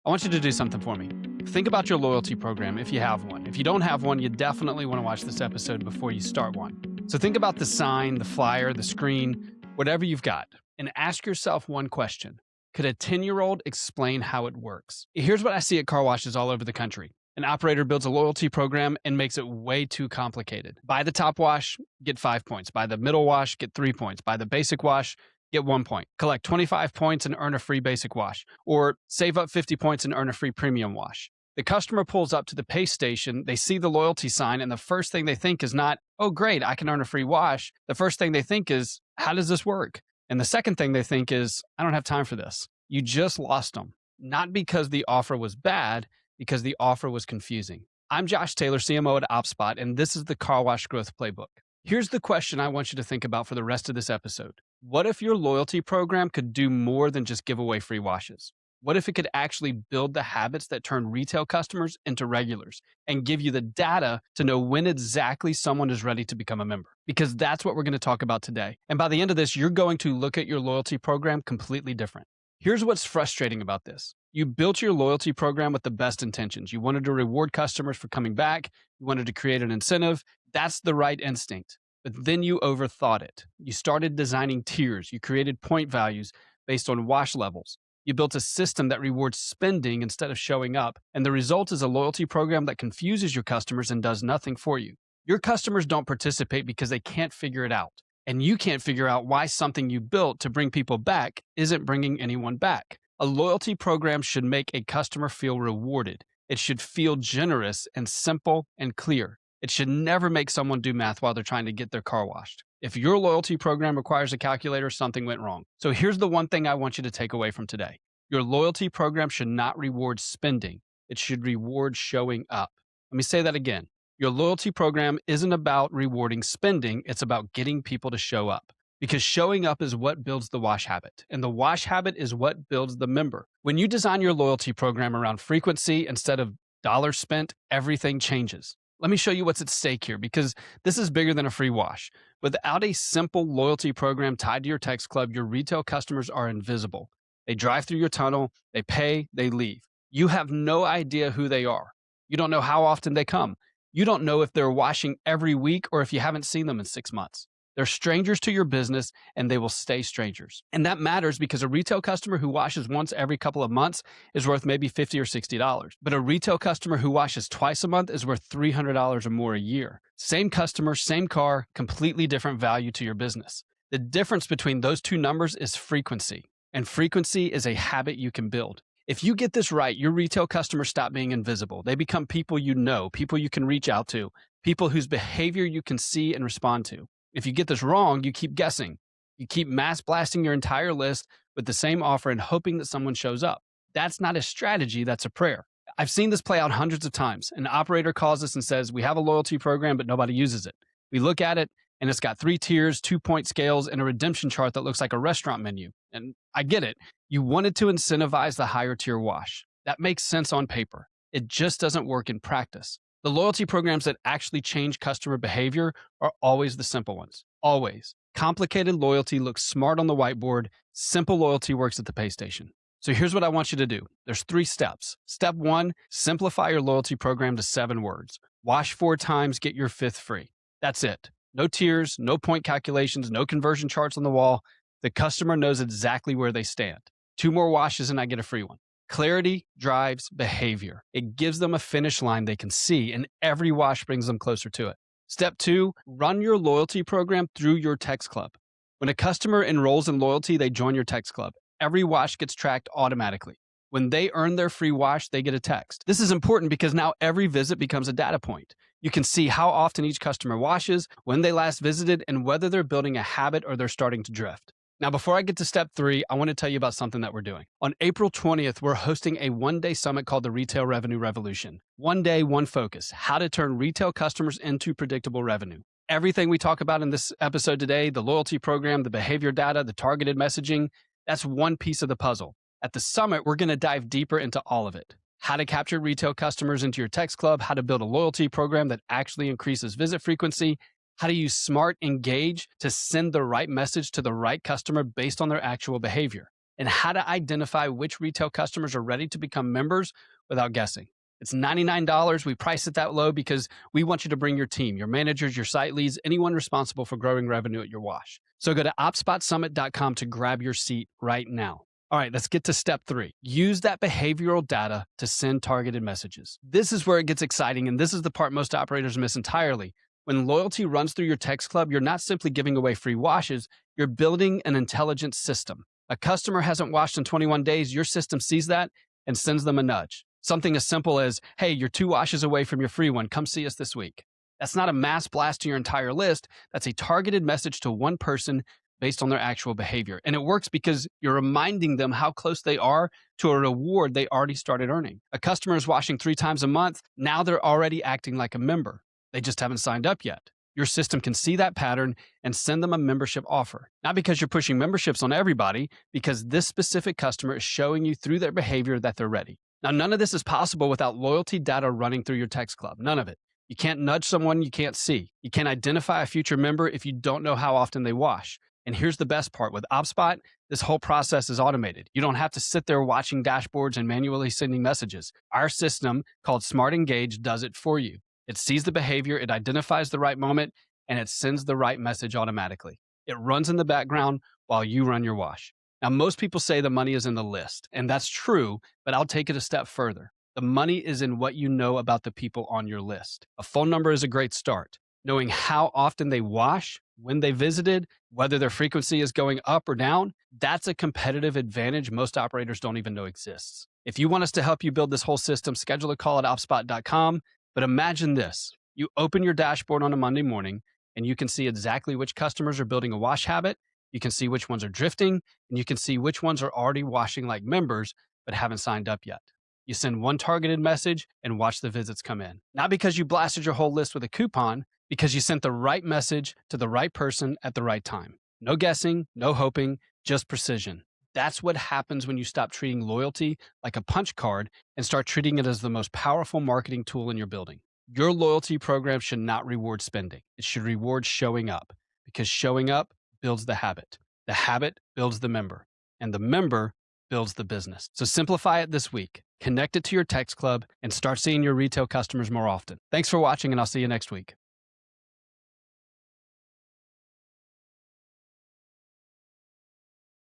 I want you to do something for me. Think about your loyalty program if you have one. If you don't have one, you definitely want to watch this episode before you start one. So think about the sign, the flyer, the screen, whatever you've got, and ask yourself one question. Could a 10-year-old explain how it works? Here's what I see at car washes all over the country. An operator builds a loyalty program and makes it way too complicated. Buy the top wash, get 5 points. Buy the middle wash, get 3 points. Buy the basic wash, get 1 point. Collect 25 points and earn a free basic wash. Or save up 50 points and earn a free premium wash. The customer pulls up to the pay station, they see the loyalty sign, and the first thing they think is not, oh great, I can earn a free wash. The first thing they think is, how does this work? And the second thing they think is, I don't have time for this. You just lost them. Not because the offer was bad, because the offer was confusing. I'm Josh Taylor, CMO at OptSpot, and this is the Car Wash Growth Playbook. Here's the question I want you to think about for the rest of this episode. What if your loyalty program could do more than just give away free washes? What if it could actually build the habits that turn retail customers into regulars and give you the data to know when exactly someone is ready to become a member? Because that's what we're going to talk about today. And by the end of this, you're going to look at your loyalty program completely different. Here's what's frustrating about this. You built your loyalty program with the best intentions. You wanted to reward customers for coming back. You wanted to create an incentive. That's the right instinct. But then you overthought it. You started designing tiers. You created point values based on wash levels. You built a system that rewards spending instead of showing up. And the result is a loyalty program that confuses your customers and does nothing for you. Your customers don't participate because they can't figure it out. And you can't figure out why something you built to bring people back isn't bringing anyone back. A loyalty program should make a customer feel rewarded. It should feel generous and simple and clear. It should never make someone do math while they're trying to get their car washed. If your loyalty program requires a calculator, something went wrong. So here's the one thing I want you to take away from today. Your loyalty program should not reward spending. It should reward showing up. Let me say that again. Your loyalty program isn't about rewarding spending. It's about getting people to show up. Because showing up is what builds the wash habit. And the wash habit is what builds the member. When you design your loyalty program around frequency instead of dollars spent, everything changes. Let me show you what's at stake here, because this is bigger than a free wash. Without a simple loyalty program tied to your text club, your retail customers are invisible. They drive through your tunnel, they pay, they leave. You have no idea who they are. You don't know how often they come. You don't know if they're washing every week or if you haven't seen them in 6 months. They're strangers to your business, and they will stay strangers. And that matters because a retail customer who washes once every couple of months is worth maybe $50 or $60. But a retail customer who washes twice a month is worth $300 or more a year. Same customer, same car, completely different value to your business. The difference between those two numbers is frequency. And frequency is a habit you can build. If you get this right, your retail customers stop being invisible. They become people you know, people you can reach out to, people whose behavior you can see and respond to. If you get this wrong, you keep guessing. You keep mass blasting your entire list with the same offer and hoping that someone shows up. That's not a strategy, that's a prayer. I've seen this play out hundreds of times. An operator calls us and says, we have a loyalty program, but nobody uses it. We look at it, and it's got 3 tiers, 2-point scales, and a redemption chart that looks like a restaurant menu. And I get it. You wanted to incentivize the higher tier wash. That makes sense on paper. It just doesn't work in practice. The loyalty programs that actually change customer behavior are always the simple ones. Always. Complicated loyalty looks smart on the whiteboard. Simple loyalty works at the pay station. So here's what I want you to do. There's 3 steps. Step 1, simplify your loyalty program to 7 words. Wash 4 times, get your 5th free. That's it. No tiers, no point calculations, no conversion charts on the wall. The customer knows exactly where they stand. 2 more washes and I get a free one. Clarity drives behavior. It gives them a finish line they can see, and every wash brings them closer to it. Step 2, run your loyalty program through your text club. When a customer enrolls in loyalty, they join your text club. Every wash gets tracked automatically. When they earn their free wash, they get a text. This is important because now every visit becomes a data point. You can see how often each customer washes, when they last visited, and whether they're building a habit or they're starting to drift. Now, before I get to step 3, I want to tell you about something that we're doing. On April 20th, we're hosting a one-day summit called the Retail Revenue Revolution. One day, one focus, how to turn retail customers into predictable revenue. Everything we talk about in this episode today, the loyalty program, the behavior data, the targeted messaging, that's one piece of the puzzle. At the summit, we're going to dive deeper into all of it. How to capture retail customers into your text club, how to build a loyalty program that actually increases visit frequency, how to use Smart Engage to send the right message to the right customer based on their actual behavior. and how to identify which retail customers are ready to become members without guessing. It's $99. We price it that low because we want you to bring your team, your managers, your site leads, anyone responsible for growing revenue at your wash. So go to OptSpotSummit.com to grab your seat right now. All right, let's get to step 3. Use that behavioral data to send targeted messages. This is where it gets exciting, and this is the part most operators miss entirely. When loyalty runs through your text club, you're not simply giving away free washes, you're building an intelligent system. A customer hasn't washed in 21 days, your system sees that and sends them a nudge. Something as simple as, hey, you're 2 washes away from your free one, come see us this week. That's not a mass blast to your entire list, that's a targeted message to one person based on their actual behavior. And it works because you're reminding them how close they are to a reward they already started earning. A customer is washing 3 times a month, now they're already acting like a member. They just haven't signed up yet. Your system can see that pattern and send them a membership offer. Not because you're pushing memberships on everybody, because this specific customer is showing you through their behavior that they're ready. Now, none of this is possible without loyalty data running through your text club. None of it. You can't nudge someone you can't see. You can't identify a future member if you don't know how often they wash. And here's the best part. With OptSpot, this whole process is automated. You don't have to sit there watching dashboards and manually sending messages. Our system, called Smart Engage, does it for you. It sees the behavior, it identifies the right moment, and it sends the right message automatically. It runs in the background while you run your wash. Now, most people say the money is in the list, and that's true, but I'll take it a step further. The money is in what you know about the people on your list. A phone number is a great start. Knowing how often they wash, when they visited, whether their frequency is going up or down, that's a competitive advantage most operators don't even know exists. If you want us to help you build this whole system, schedule a call at OptSpot.com. But imagine this. You open your dashboard on a Monday morning, and you can see exactly which customers are building a wash habit. You can see which ones are drifting, and you can see which ones are already washing like members, but haven't signed up yet. You send one targeted message and watch the visits come in. Not because you blasted your whole list with a coupon, because you sent the right message to the right person at the right time. No guessing, no hoping, just precision. That's what happens when you stop treating loyalty like a punch card and start treating it as the most powerful marketing tool in your building. Your loyalty program should not reward spending. It should reward showing up, because showing up builds the habit. The habit builds the member, and the member builds the business. So simplify it this week. Connect it to your text club and start seeing your retail customers more often. Thanks for watching, and I'll see you next week.